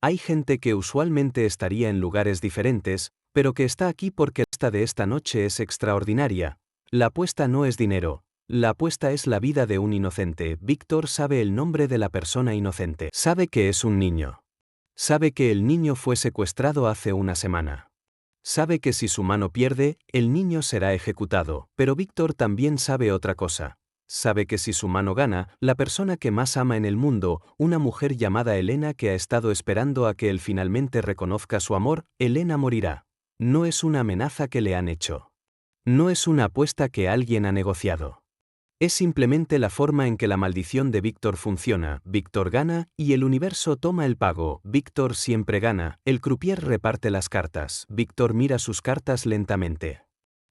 Hay gente que usualmente estaría en lugares diferentes, pero que está aquí porque la apuesta de esta noche es extraordinaria. La apuesta no es dinero. La apuesta es la vida de un inocente. Víctor sabe el nombre de la persona inocente. Sabe que es un niño. Sabe que el niño fue secuestrado hace una semana. Sabe que si su mano pierde, el niño será ejecutado, pero Víctor también sabe otra cosa. Sabe que si su mano gana, la persona que más ama en el mundo, una mujer llamada Elena que ha estado esperando a que él finalmente reconozca su amor, Elena morirá. No es una amenaza que le han hecho. No es una apuesta que alguien ha negociado. Es simplemente la forma en que la maldición de Víctor funciona. Víctor gana y el universo toma el pago. Víctor siempre gana. El croupier reparte las cartas. Víctor mira sus cartas lentamente.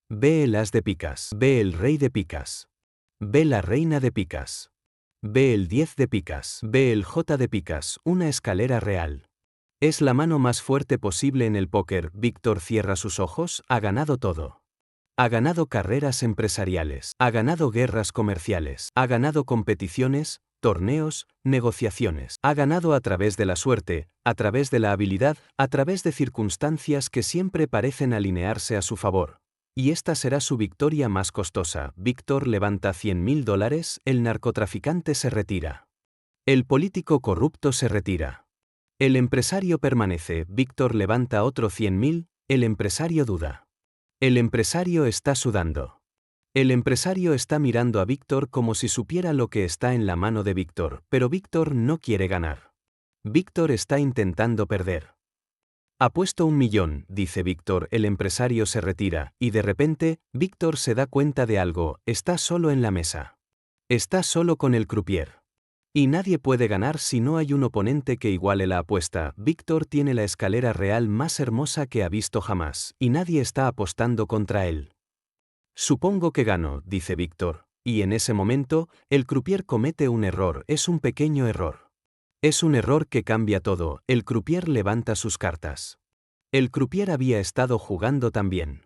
Ve el as de picas. Ve el rey de picas. Ve la reina de picas. Ve el 10 de picas. Ve el J de picas, una escalera real. Es la mano más fuerte posible en el póker. Víctor cierra sus ojos, ha ganado todo. Ha ganado carreras empresariales, ha ganado guerras comerciales, ha ganado competiciones, torneos, negociaciones. Ha ganado a través de la suerte, a través de la habilidad, a través de circunstancias que siempre parecen alinearse a su favor. Y esta será su victoria más costosa. Víctor levanta $100.000, el narcotraficante se retira. El político corrupto se retira. El empresario permanece. Víctor levanta otro 100.000, el empresario duda. El empresario está sudando. El empresario está mirando a Víctor como si supiera lo que está en la mano de Víctor, pero Víctor no quiere ganar. Víctor está intentando perder. Apuesto 1.000.000, dice Víctor. El empresario se retira, y de repente, Víctor se da cuenta de algo. Está solo en la mesa. Está solo con el croupier. Y nadie puede ganar si no hay un oponente que iguale la apuesta. Víctor tiene la escalera real más hermosa que ha visto jamás, y nadie está apostando contra él. Supongo que gano, dice Víctor, y en ese momento, el croupier comete un error. Es un pequeño error. Es un error que cambia todo. El croupier levanta sus cartas. El croupier había estado jugando también.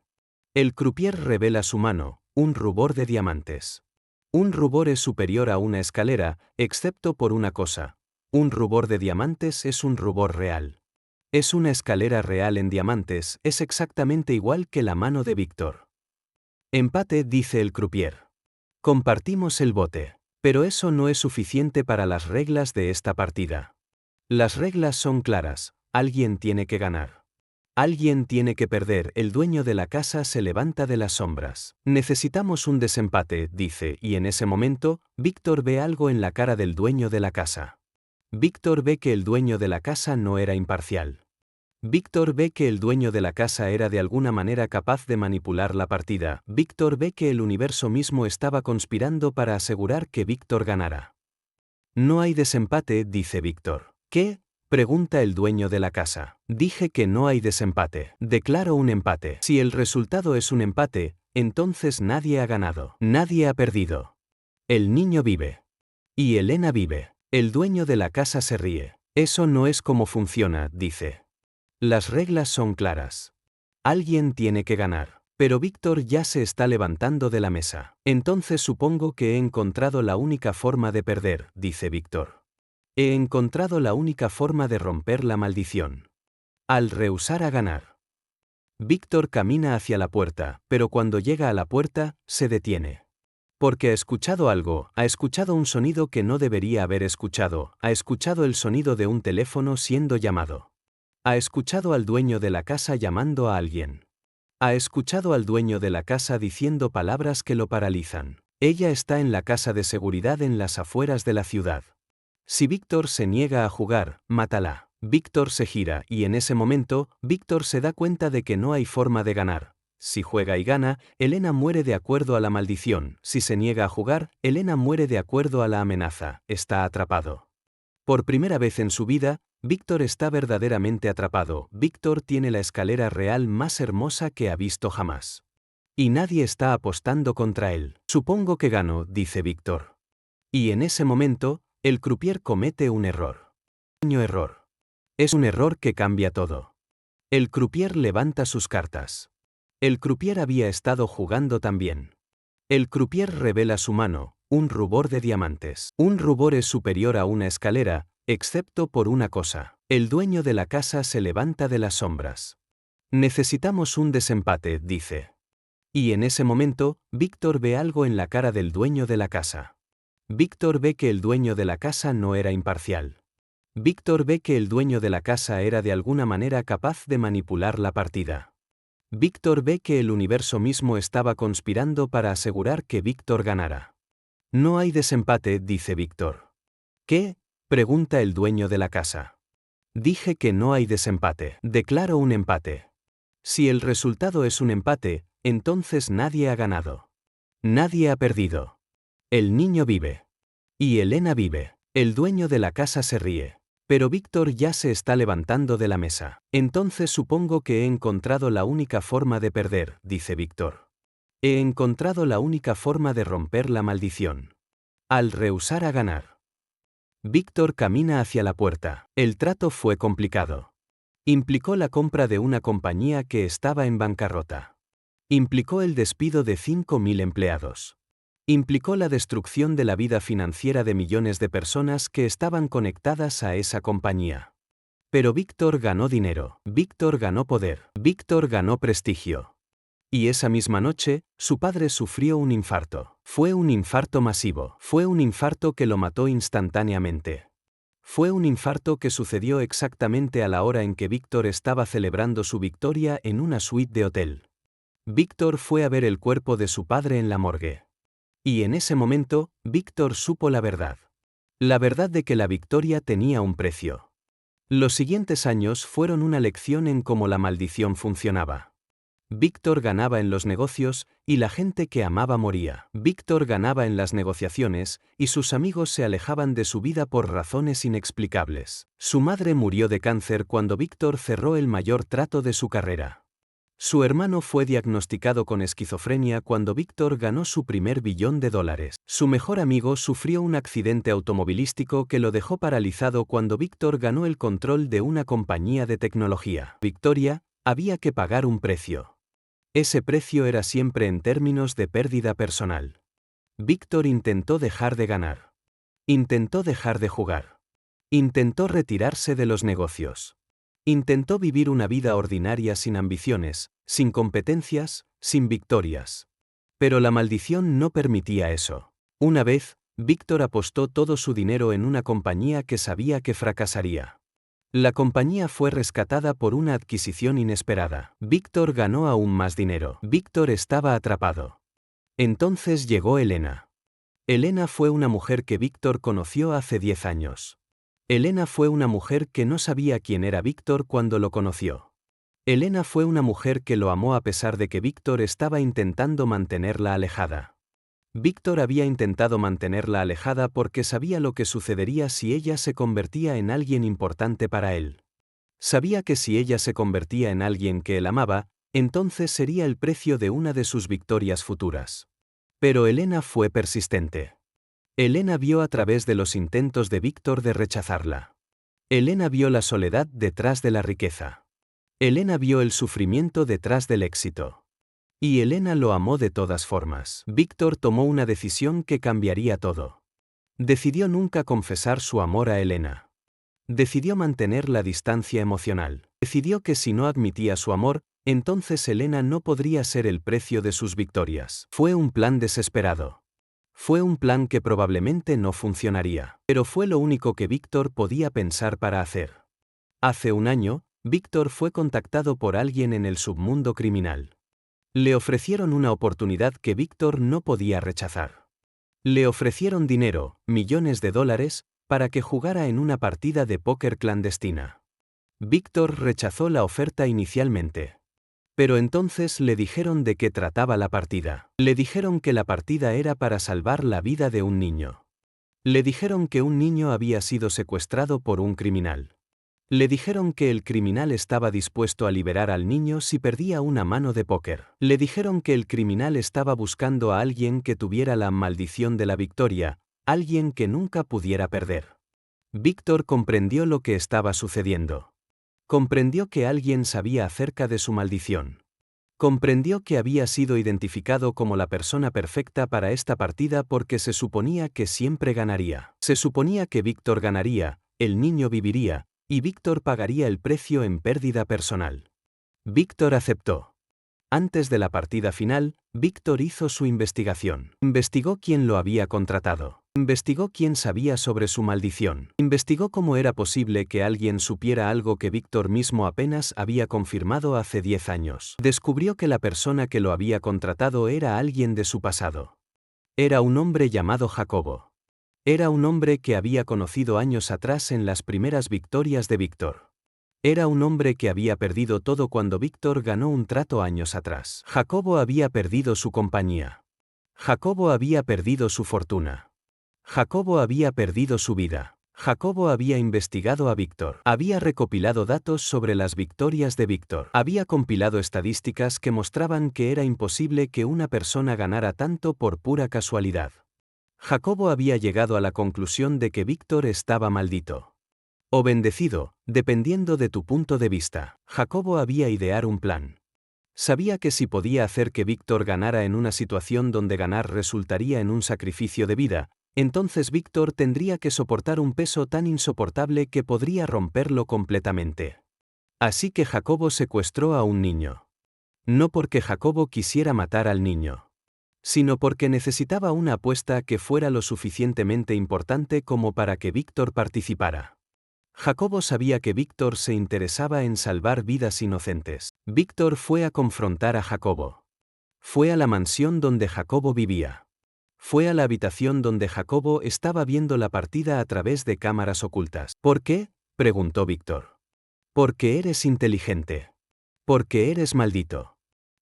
El croupier revela su mano, un rubor de diamantes. Un rubor es superior a una escalera, excepto por una cosa. Un rubor de diamantes es un rubor real. Es una escalera real en diamantes, es exactamente igual que la mano de Víctor. Empate, dice el croupier. Compartimos el bote. Pero eso no es suficiente para las reglas de esta partida. Las reglas son claras, alguien tiene que ganar. Alguien tiene que perder. El dueño de la casa se levanta de las sombras. Necesitamos un desempate, dice, y en ese momento, Víctor ve algo en la cara del dueño de la casa. Víctor ve que el dueño de la casa no era imparcial. Víctor ve que el dueño de la casa era de alguna manera capaz de manipular la partida. Víctor ve que el universo mismo estaba conspirando para asegurar que Víctor ganara. No hay desempate, dice Víctor. ¿Qué? Pregunta el dueño de la casa. Dije que no hay desempate. Declaro un empate. Si el resultado es un empate, entonces nadie ha ganado. Nadie ha perdido. El niño vive. Y Elena vive. El dueño de la casa se ríe. Eso no es como funciona, dice. Las reglas son claras. Alguien tiene que ganar. Pero Víctor ya se está levantando de la mesa. Entonces supongo que he encontrado la única forma de perder, dice Víctor. He encontrado la única forma de romper la maldición. Al rehusar a ganar. Víctor camina hacia la puerta, pero cuando llega a la puerta, se detiene. Porque ha escuchado algo, ha escuchado un sonido que no debería haber escuchado, ha escuchado el sonido de un teléfono siendo llamado. Ha escuchado al dueño de la casa llamando a alguien. Ha escuchado al dueño de la casa diciendo palabras que lo paralizan. Ella está en la casa de seguridad en las afueras de la ciudad. Si Víctor se niega a jugar, mátala. Víctor se gira y en ese momento, Víctor se da cuenta de que no hay forma de ganar. Si juega y gana, Elena muere de acuerdo a la maldición. Si se niega a jugar, Elena muere de acuerdo a la amenaza. Está atrapado. Por primera vez en su vida, Víctor está verdaderamente atrapado. Víctor tiene la escalera real más hermosa que ha visto jamás. Y nadie está apostando contra él. Supongo que gano, dice Víctor. Y en ese momento, el croupier comete un error. Pequeño error. Es un error que cambia todo. El croupier levanta sus cartas. El croupier había estado jugando también. El croupier revela su mano, un rubor de diamantes. Un rubor es superior a una escalera, excepto por una cosa. El dueño de la casa se levanta de las sombras. Necesitamos un desempate, dice. Y en ese momento, Víctor ve algo en la cara del dueño de la casa. Víctor ve que el dueño de la casa no era imparcial. Víctor ve que el dueño de la casa era de alguna manera capaz de manipular la partida. Víctor ve que el universo mismo estaba conspirando para asegurar que Víctor ganara. No hay desempate, dice Víctor. ¿Qué? Pregunta el dueño de la casa. Dije que no hay desempate. Declaro un empate. Si el resultado es un empate, entonces nadie ha ganado. Nadie ha perdido. El niño vive. Y Elena vive. El dueño de la casa se ríe. Pero Víctor ya se está levantando de la mesa. Entonces supongo que he encontrado la única forma de perder, dice Víctor. He encontrado la única forma de romper la maldición. Al rehusar a ganar. Víctor camina hacia la puerta. El trato fue complicado. Implicó la compra de una compañía que estaba en bancarrota. Implicó el despido de 5.000 empleados. Implicó la destrucción de la vida financiera de millones de personas que estaban conectadas a esa compañía. Pero Víctor ganó dinero, Víctor ganó poder, Víctor ganó prestigio. Y esa misma noche, su padre sufrió un infarto. Fue un infarto masivo, fue un infarto que lo mató instantáneamente. Fue un infarto que sucedió exactamente a la hora en que Víctor estaba celebrando su victoria en una suite de hotel. Víctor fue a ver el cuerpo de su padre en la morgue. Y en ese momento, Víctor supo la verdad. La verdad de que la victoria tenía un precio. Los siguientes años fueron una lección en cómo la maldición funcionaba. Víctor ganaba en los negocios, y la gente que amaba moría. Víctor ganaba en las negociaciones, y sus amigos se alejaban de su vida por razones inexplicables. Su madre murió de cáncer cuando Víctor cerró el mayor trato de su carrera. Su hermano fue diagnosticado con esquizofrenia cuando Víctor ganó su primer $1 billón. Su mejor amigo sufrió un accidente automovilístico que lo dejó paralizado cuando Víctor ganó el control de una compañía de tecnología. Victoria, había que pagar un precio. Ese precio era siempre en términos de pérdida personal. Víctor intentó dejar de ganar. Intentó dejar de jugar. Intentó retirarse de los negocios. Intentó vivir una vida ordinaria sin ambiciones, sin competencias, sin victorias. Pero la maldición no permitía eso. Una vez, Víctor apostó todo su dinero en una compañía que sabía que fracasaría. La compañía fue rescatada por una adquisición inesperada. Víctor ganó aún más dinero. Víctor estaba atrapado. Entonces llegó Elena. Elena fue una mujer que Víctor conoció hace 10 años. Elena fue una mujer que no sabía quién era Víctor cuando lo conoció. Elena fue una mujer que lo amó a pesar de que Víctor estaba intentando mantenerla alejada. Víctor había intentado mantenerla alejada porque sabía lo que sucedería si ella se convertía en alguien importante para él. Sabía que si ella se convertía en alguien que él amaba, entonces sería el precio de una de sus victorias futuras. Pero Elena fue persistente. Elena vio a través de los intentos de Víctor de rechazarla. Elena vio la soledad detrás de la riqueza. Elena vio el sufrimiento detrás del éxito. Y Elena lo amó de todas formas. Víctor tomó una decisión que cambiaría todo. Decidió nunca confesar su amor a Elena. Decidió mantener la distancia emocional. Decidió que si no admitía su amor, entonces Elena no podría ser el precio de sus victorias. Fue un plan desesperado. Fue un plan que probablemente no funcionaría. Pero fue lo único que Víctor podía pensar para hacer. Hace un año, Víctor fue contactado por alguien en el submundo criminal. Le ofrecieron una oportunidad que Víctor no podía rechazar. Le ofrecieron dinero, millones de dólares, para que jugara en una partida de póker clandestina. Víctor rechazó la oferta inicialmente. Pero entonces le dijeron de qué trataba la partida. Le dijeron que la partida era para salvar la vida de un niño. Le dijeron que un niño había sido secuestrado por un criminal. Le dijeron que el criminal estaba dispuesto a liberar al niño si perdía una mano de póker. Le dijeron que el criminal estaba buscando a alguien que tuviera la maldición de la victoria, alguien que nunca pudiera perder. Víctor comprendió lo que estaba sucediendo. Comprendió que alguien sabía acerca de su maldición. Comprendió que había sido identificado como la persona perfecta para esta partida porque se suponía que siempre ganaría. Se suponía que Víctor ganaría, el niño viviría, y Víctor pagaría el precio en pérdida personal. Víctor aceptó. Antes de la partida final, Víctor hizo su investigación. Investigó quién lo había contratado. Investigó quién sabía sobre su maldición. Investigó cómo era posible que alguien supiera algo que Víctor mismo apenas había confirmado hace 10 años. Descubrió que la persona que lo había contratado era alguien de su pasado. Era un hombre llamado Jacobo. Era un hombre que había conocido años atrás en las primeras victorias de Víctor. Era un hombre que había perdido todo cuando Víctor ganó un trato años atrás. Jacobo había perdido su compañía. Jacobo había perdido su fortuna. Jacobo había perdido su vida. Jacobo había investigado a Víctor. Había recopilado datos sobre las victorias de Víctor. Había compilado estadísticas que mostraban que era imposible que una persona ganara tanto por pura casualidad. Jacobo había llegado a la conclusión de que Víctor estaba maldito. O bendecido, dependiendo de tu punto de vista. Jacobo había ideado un plan. Sabía que si podía hacer que Víctor ganara en una situación donde ganar resultaría en un sacrificio de vida, entonces Víctor tendría que soportar un peso tan insoportable que podría romperlo completamente. Así que Jacobo secuestró a un niño. No porque Jacobo quisiera matar al niño, sino porque necesitaba una apuesta que fuera lo suficientemente importante como para que Víctor participara. Jacobo sabía que Víctor se interesaba en salvar vidas inocentes. Víctor fue a confrontar a Jacobo. Fue a la mansión donde Jacobo vivía. Fue a la habitación donde Jacobo estaba viendo la partida a través de cámaras ocultas. ¿Por qué?, preguntó Víctor. Porque eres inteligente. Porque eres maldito.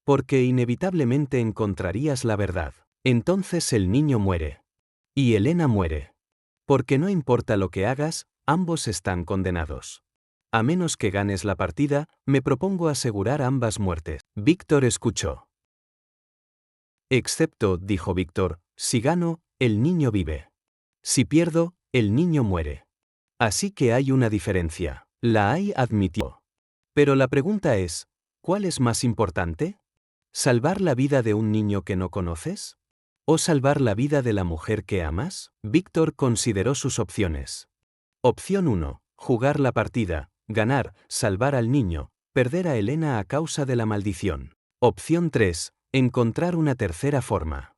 Porque inevitablemente encontrarías la verdad. Entonces el niño muere. Y Elena muere. Porque no importa lo que hagas, ambos están condenados. A menos que ganes la partida, me propongo asegurar ambas muertes. Víctor escuchó. Excepto, dijo Víctor, si gano, el niño vive. Si pierdo, el niño muere. Así que hay una diferencia. La hay, admitió. Pero la pregunta es, ¿cuál es más importante? ¿Salvar la vida de un niño que no conoces? ¿O salvar la vida de la mujer que amas? Víctor consideró sus opciones. Opción 1. Jugar la partida, ganar, salvar al niño, perder a Elena a causa de la maldición. Opción 3. Encontrar una tercera forma.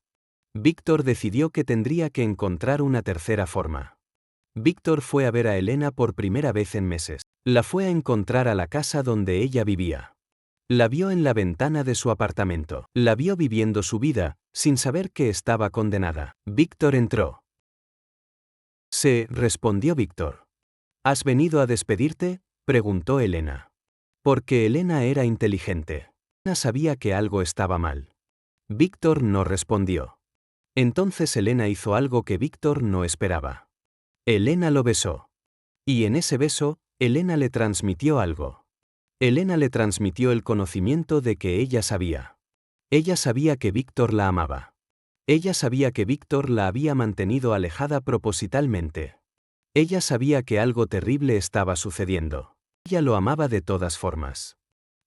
Víctor decidió que tendría que encontrar una tercera forma. Víctor fue a ver a Elena por primera vez en meses. La fue a encontrar a la casa donde ella vivía. La vio en la ventana de su apartamento. La vio viviendo su vida, sin saber que estaba condenada. Víctor entró. Sí, respondió Víctor. ¿Has venido a despedirte?, preguntó Elena. Porque Elena era inteligente. Elena sabía que algo estaba mal. Víctor no respondió. Entonces Elena hizo algo que Víctor no esperaba. Elena lo besó. Y en ese beso, Elena le transmitió algo. Elena le transmitió el conocimiento de que ella sabía. Ella sabía que Víctor la amaba. Ella sabía que Víctor la había mantenido alejada propositalmente. Ella sabía que algo terrible estaba sucediendo. Ella lo amaba de todas formas.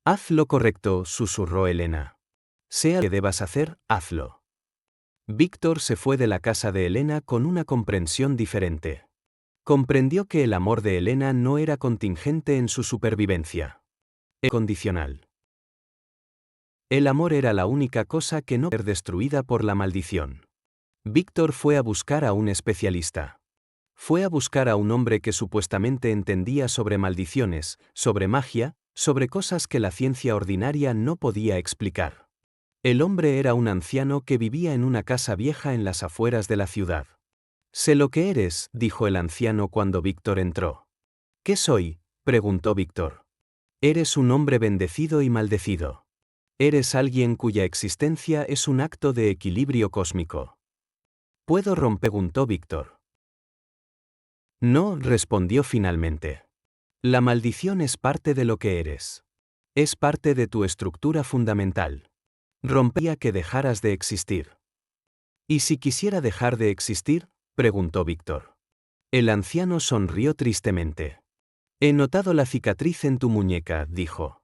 Haz lo correcto, susurró Elena. Sea lo que debas hacer, hazlo. Víctor se fue de la casa de Elena con una comprensión diferente. Comprendió que el amor de Elena no era contingente en su supervivencia. Era condicional. El amor era la única cosa que no podía ser destruida por la maldición. Víctor fue a buscar a un especialista. Fue a buscar a un hombre que supuestamente entendía sobre maldiciones, sobre magia, sobre cosas que la ciencia ordinaria no podía explicar. El hombre era un anciano que vivía en una casa vieja en las afueras de la ciudad. Sé lo que eres, dijo el anciano cuando Víctor entró. ¿Qué soy?, preguntó Víctor. Eres un hombre bendecido y maldecido. Eres alguien cuya existencia es un acto de equilibrio cósmico. ¿Puedo romper?, preguntó Víctor. No, respondió finalmente. La maldición es parte de lo que eres. Es parte de tu estructura fundamental. Rompería que dejaras de existir. ¿Y si quisiera dejar de existir?, preguntó Víctor. El anciano sonrió tristemente. He notado la cicatriz en tu muñeca, dijo.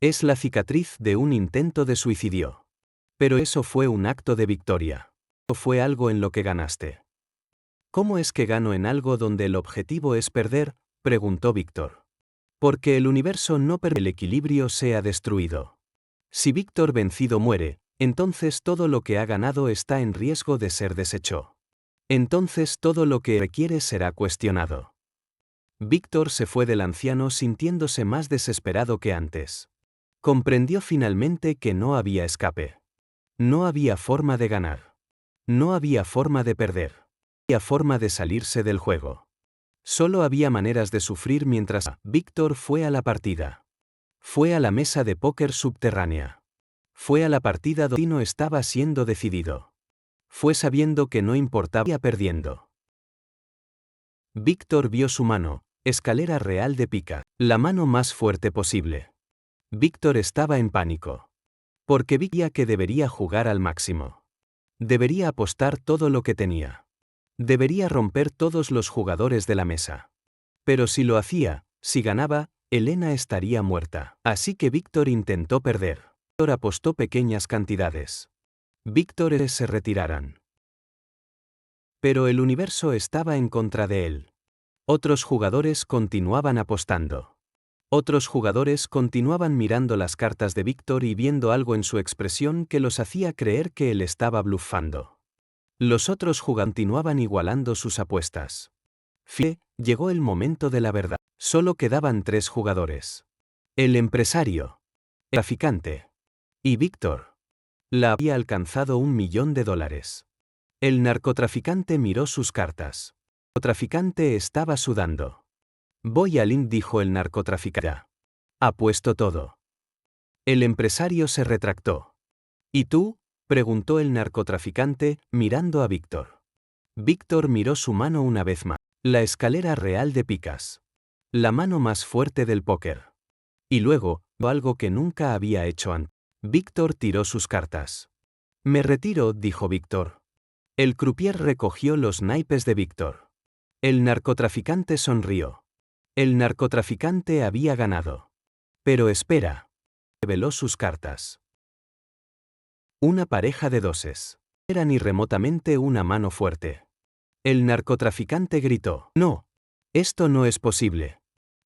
Es la cicatriz de un intento de suicidio. Pero eso fue un acto de victoria. Eso fue algo en lo que ganaste. ¿Cómo es que gano en algo donde el objetivo es perder?, preguntó Víctor. Porque el universo no permite que el equilibrio sea destruido. Si Víctor vencido muere, entonces todo lo que ha ganado está en riesgo de ser deshecho. Entonces todo lo que requiere será cuestionado. Víctor se fue del anciano sintiéndose más desesperado que antes. Comprendió finalmente que no había escape. No había forma de ganar. No había forma de perder. No había forma de salirse del juego. Solo había maneras de sufrir mientras Víctor fue a la partida. Fue a la mesa de póker subterránea. Fue a la partida donde el destino estaba siendo decidido. Fue sabiendo que no importaba perdiendo. Víctor vio su mano, escalera real de pica, la mano más fuerte posible. Víctor estaba en pánico. Porque veía que debería jugar al máximo. Debería apostar todo lo que tenía. Debería romper todos los jugadores de la mesa. Pero si lo hacía, si ganaba, Elena estaría muerta. Así que Víctor intentó perder. Víctor apostó pequeñas cantidades. Víctor se retiraran. Pero el universo estaba en contra de él. Otros jugadores continuaban apostando. Otros jugadores continuaban mirando las cartas de Víctor y viendo algo en su expresión que los hacía creer que él estaba blufando. Los otros jugadores continuaban igualando sus apuestas. Llegó el momento de la verdad. Solo quedaban 3 jugadores. El empresario, el traficante y Víctor. La había alcanzado $1 millón. El narcotraficante miró sus cartas. El narcotraficante estaba sudando. Voy al INC, dijo el narcotraficante. Apuesto todo. El empresario se retractó. ¿Y tú?, preguntó el narcotraficante, mirando a Víctor. Víctor miró su mano una vez más. La escalera real de picas. La mano más fuerte del póker. Y luego, algo que nunca había hecho antes. Víctor tiró sus cartas. Me retiro, dijo Víctor. El croupier recogió los naipes de Víctor. El narcotraficante sonrió. El narcotraficante había ganado. Pero espera. Reveló sus cartas. Una pareja de doses. Era ni remotamente una mano fuerte. El narcotraficante gritó. No. Esto no es posible.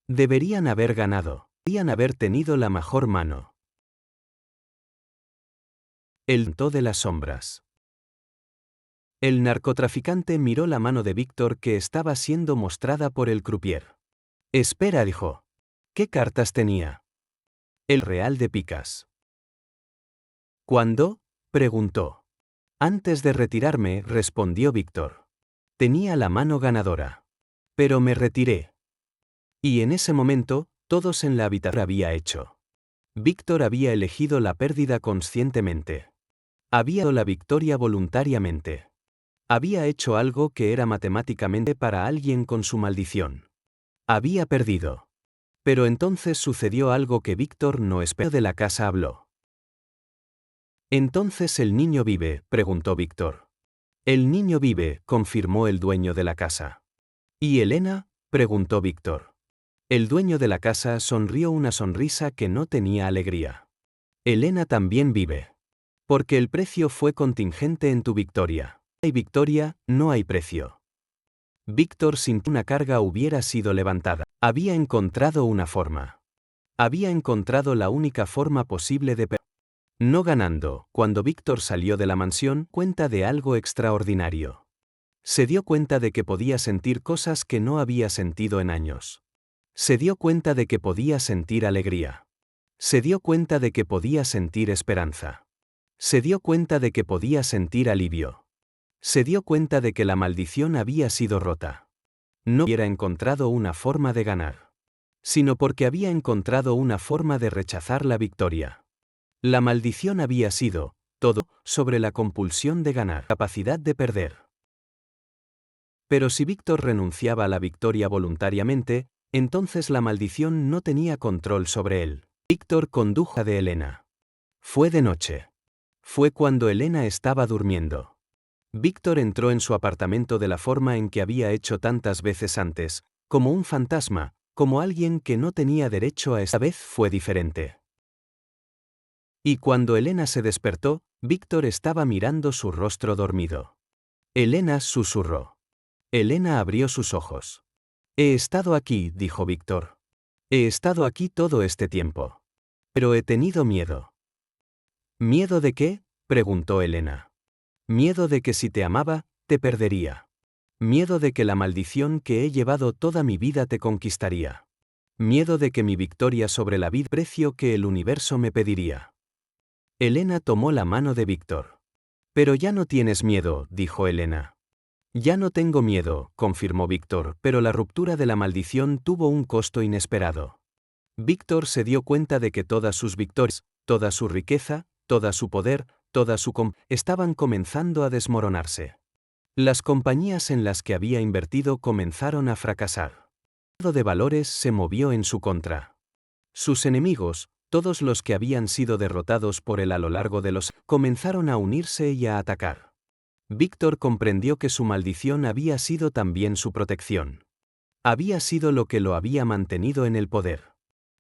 Deberían haber ganado. Deberían haber tenido la mejor mano. El manto de las sombras. El narcotraficante miró la mano de Víctor que estaba siendo mostrada por el croupier. Espera, dijo. ¿Qué cartas tenía? El real de picas. ¿Cuándo?, preguntó. Antes de retirarme, respondió Víctor. Tenía la mano ganadora. Pero me retiré. Y en ese momento, todos en la habitación había hecho. Víctor había elegido la pérdida conscientemente. Había dado la victoria voluntariamente. Había hecho algo que era matemáticamente para alguien con su maldición. Había perdido. Pero entonces sucedió algo que Víctor no esperó. De la casa habló. ¿Entonces el niño vive?, preguntó Víctor. El niño vive, confirmó el dueño de la casa. ¿Y Elena?, preguntó Víctor. El dueño de la casa sonrió una sonrisa que no tenía alegría. Elena también vive. Porque el precio fue contingente en tu victoria. No hay victoria, no hay precio. Víctor sintió una carga hubiera sido levantada. Había encontrado una forma. Había encontrado la única forma posible de perder. No ganando. Cuando Víctor salió de la mansión, cuenta de algo extraordinario. Se dio cuenta de que podía sentir cosas que no había sentido en años. Se dio cuenta de que podía sentir alegría. Se dio cuenta de que podía sentir esperanza. Se dio cuenta de que podía sentir alivio. Se dio cuenta de que la maldición había sido rota. No hubiera encontrado una forma de ganar, sino porque había encontrado una forma de rechazar la victoria. La maldición había sido, todo, sobre la compulsión de ganar, capacidad de perder. Pero si Víctor renunciaba a la victoria voluntariamente, entonces la maldición no tenía control sobre él. Víctor condujo a de Elena. Fue de noche. Fue cuando Elena estaba durmiendo. Víctor entró en su apartamento de la forma en que había hecho tantas veces antes, como un fantasma, como alguien que no tenía derecho a esta vez fue diferente. Y cuando Elena se despertó, Víctor estaba mirando su rostro dormido. Elena susurró. Elena abrió sus ojos. He estado aquí, dijo Víctor. He estado aquí todo este tiempo. Pero he tenido miedo. ¿Miedo de qué?, preguntó Elena. Miedo de que si te amaba, te perdería. Miedo de que la maldición que he llevado toda mi vida te conquistaría. Miedo de que mi victoria sobre la vida precio que el universo me pediría. Elena tomó la mano de Víctor. Pero ya no tienes miedo, dijo Elena. Ya no tengo miedo, confirmó Víctor, pero la ruptura de la maldición tuvo un costo inesperado. Víctor se dio cuenta de que todas sus victorias, toda su riqueza, todo su poder, estaban comenzando a desmoronarse. Las compañías en las que había invertido comenzaron a fracasar. El mercado de valores se movió en su contra. Sus enemigos, todos los que habían sido derrotados por él a lo largo de los años, comenzaron a unirse y a atacar. Víctor comprendió que su maldición había sido también su protección. Había sido lo que lo había mantenido en el poder.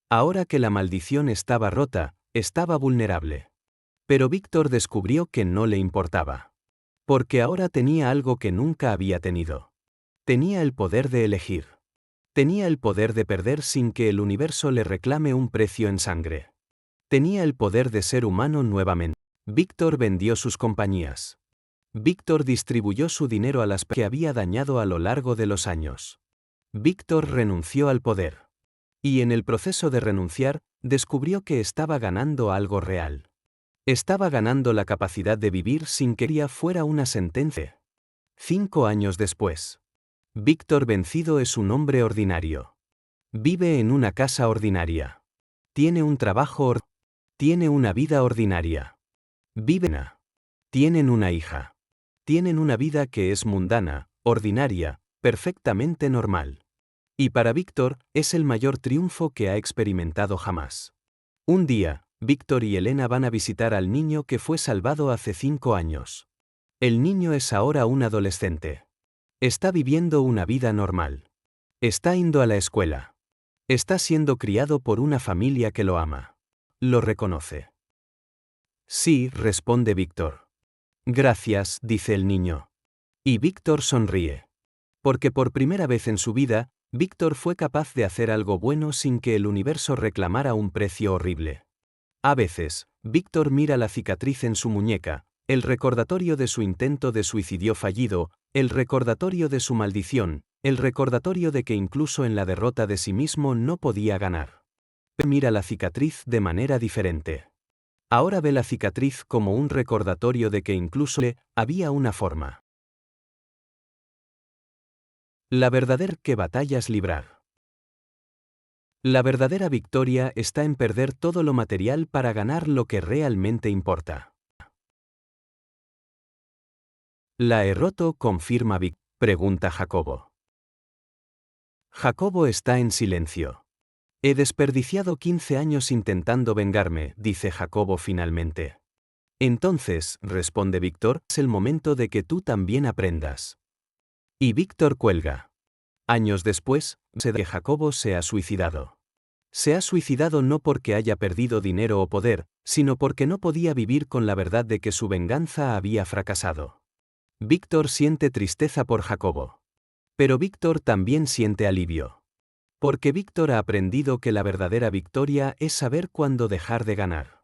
Ahora que la maldición estaba rota, estaba vulnerable. Pero Víctor descubrió que no le importaba. Porque ahora tenía algo que nunca había tenido. Tenía el poder de elegir. Tenía el poder de perder sin que el universo le reclame un precio en sangre. Tenía el poder de ser humano nuevamente. Víctor vendió sus compañías. Víctor distribuyó su dinero a las personas que había dañado a lo largo de los años. Víctor renunció al poder. Y en el proceso de renunciar, descubrió que estaba ganando algo real. Estaba ganando la capacidad de vivir sin que ella fuera una sentencia. 5 años después. Víctor vencido es un hombre ordinario. Vive en una casa ordinaria. Tiene un trabajo tiene una vida ordinaria. Tienen una hija. Tienen una vida que es mundana, ordinaria, perfectamente normal. Y para Víctor, es el mayor triunfo que ha experimentado jamás. Un día, Víctor y Elena van a visitar al niño que fue salvado hace 5 años. El niño es ahora un adolescente. Está viviendo una vida normal. Está yendo a la escuela. Está siendo criado por una familia que lo ama. Lo reconoce. Sí, responde Víctor. Gracias, dice el niño. Y Víctor sonríe. Porque por primera vez en su vida, Víctor fue capaz de hacer algo bueno sin que el universo reclamara un precio horrible. A veces, Víctor mira la cicatriz en su muñeca, el recordatorio de su intento de suicidio fallido, el recordatorio de su maldición, el recordatorio de que incluso en la derrota de sí mismo no podía ganar. Mira la cicatriz de manera diferente. Ahora ve la cicatriz como un recordatorio de que incluso había una forma. La verdadera que batallas librar. La verdadera victoria está en perder todo lo material para ganar lo que realmente importa. ¿La he roto?, confirma Víctor, pregunta Jacobo. Jacobo está en silencio. He desperdiciado 15 años intentando vengarme, dice Jacobo finalmente. Entonces, responde Víctor, es el momento de que tú también aprendas. Y Víctor cuelga. Años después, se da que Jacobo se ha suicidado. Se ha suicidado no porque haya perdido dinero o poder, sino porque no podía vivir con la verdad de que su venganza había fracasado. Víctor siente tristeza por Jacobo. Pero Víctor también siente alivio. Porque Víctor ha aprendido que la verdadera victoria es saber cuándo dejar de ganar.